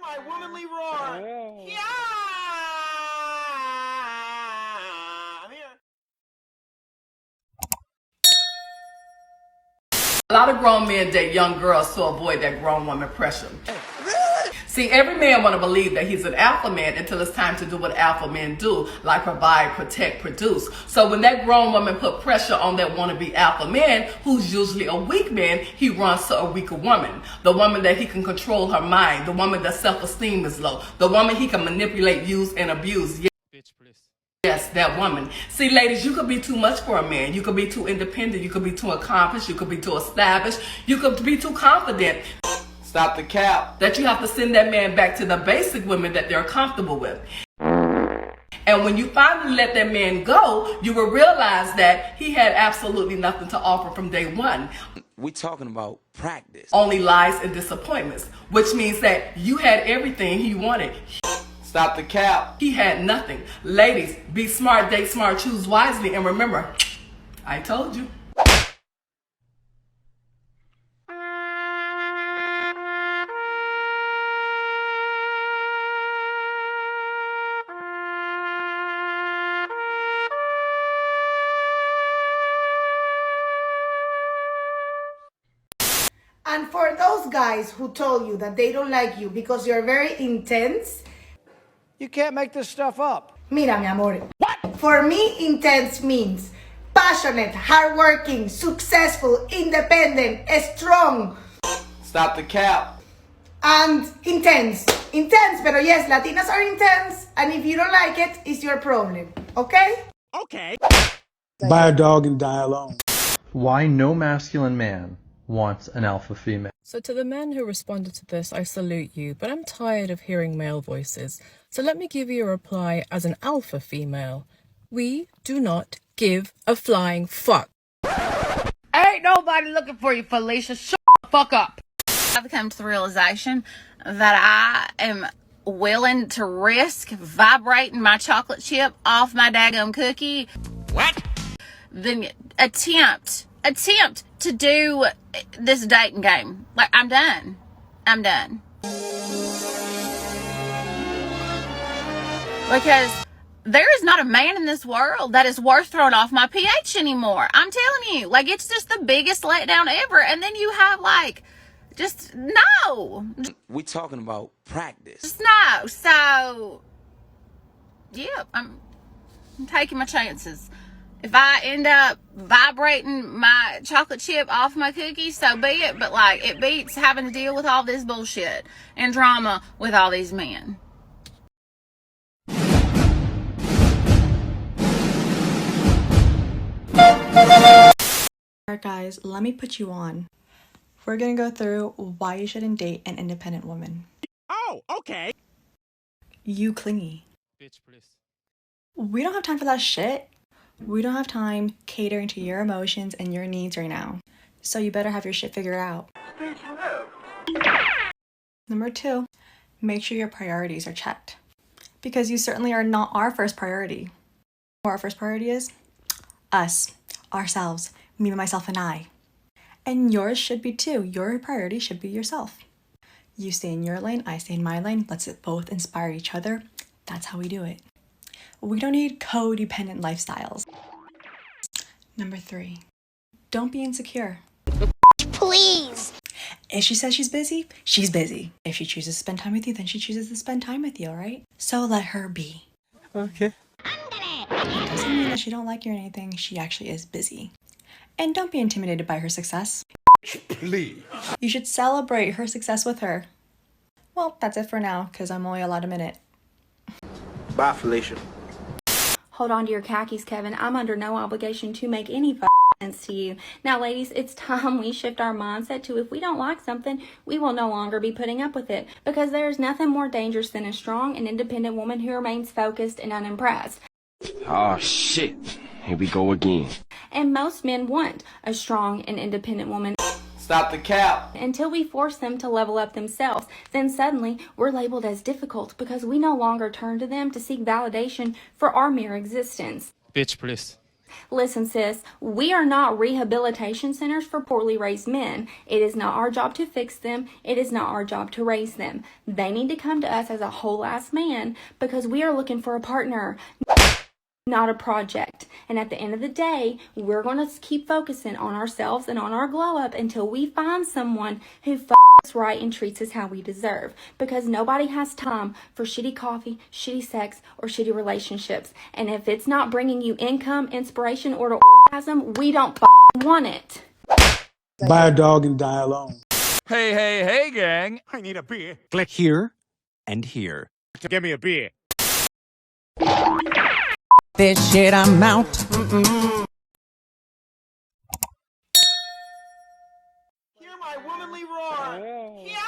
my womanly roar. Yeah. I'm here. A lot of grown men date young girls to avoid that grown woman pressure. See, every man want to believe that he's an alpha man until it's time to do what alpha men do, like provide, protect, produce. So when that grown woman put pressure on that wannabe alpha man, who's usually a weak man, he runs to a weaker woman. The woman that he can control her mind, the woman that self-esteem is low, the woman he can manipulate, use, and abuse. Bitch, please. Yes, that woman. See, ladies, you could be too much for a man. You could be too independent. You could be too accomplished. You could be too established. You could be too confident. Stop the cap. That you have to send that man back to the basic women that they're comfortable with. And when you finally let that man go, you will realize that he had absolutely nothing to offer from day one. We talking about practice. Only lies and disappointments, which means that you had everything he wanted. Stop the cap. He had nothing. Ladies, be smart, date smart, choose wisely, and remember, I told you. And for those guys who told you that they don't like you because you're very intense, you can't make this stuff up. mira, mi amor. What? For me, intense means passionate, hardworking, successful, independent, strong, Stop the cap. and intense. Intense, pero yes, Latinas are intense, and if you don't like it, it's your problem, okay? Okay. Buy a dog and die alone. Why no masculine man wants an alpha female. So to the men who responded to this, I salute you, but I'm tired of hearing male voices. So let me give you a reply as an alpha female. We do not give a flying fuck. Ain't nobody looking for you, Felicia. Shut the fuck up. I've come to the realization that I am willing to risk vibrating my chocolate chip off my daggum cookie. What? Then attempt to do this dating game. Like, I'm done. Because there is not a man in this world that is worth throwing off my pH anymore. I'm telling you, like, it's just the biggest letdown ever. And then you have, like, just no. We talking about practice. Just no. So, yeah, I'm taking my chances. If I end up vibrating my chocolate chip off my cookie, so be it. But, like, it beats having to deal with all this bullshit and drama with all these men. Alright guys, let me put you on. We're gonna go through why you shouldn't date an independent woman. Oh, okay. You clingy. Bitch, please. We don't have time for that shit. We don't have time catering to your emotions and your needs right now. So you better have your shit figured out. Number 2, make sure your priorities are checked. Because you certainly are not our first priority. Our first priority is us, ourselves, me, myself, and I. And yours should be too. Your priority should be yourself. You stay in your lane, I stay in my lane. Let's both inspire each other. That's how we do it. We don't need codependent lifestyles. Number 3, don't be insecure. Please. If she says she's busy, she's busy. If she chooses to spend time with you, then she chooses to spend time with you, alright? So let her be. Okay. It doesn't mean that she don't like you or anything, she actually is busy. And don't be intimidated by her success. Please. You should celebrate her success with her. Well, that's it for now, because I'm only allowed a minute. Bye, Felicia. Hold on to your khakis, Kevin. I'm under no obligation to make any sense to you. Now, ladies, it's time we shift our mindset to if we don't like something, we will no longer be putting up with it. Because there's nothing more dangerous than a strong and independent woman who remains focused and unimpressed. Oh, shit. Here we go again. And most men want a strong and independent woman. Stop the cap. Until we force them to level up themselves, then suddenly we're labeled as difficult because we no longer turn to them to seek validation for our mere existence. Bitch, please. Listen, sis, we are not rehabilitation centers for poorly raised men. It is not our job to fix them. It is not our job to raise them. They need to come to us as a whole ass man because we are looking for a partner, not a project. And at the end of the day, we're going to keep focusing on ourselves and on our glow up until we find someone who us right and treats us how we deserve. Because nobody has time for shitty coffee, shitty sex, or shitty relationships. And if it's not bringing you income, inspiration, or to orgasm, we don't want it. Buy a dog and die alone. Hey, hey, hey, gang. I need a beer. Click here and here. Give me a beer. This shit, I'm out. Hear my womanly roar. Yeah.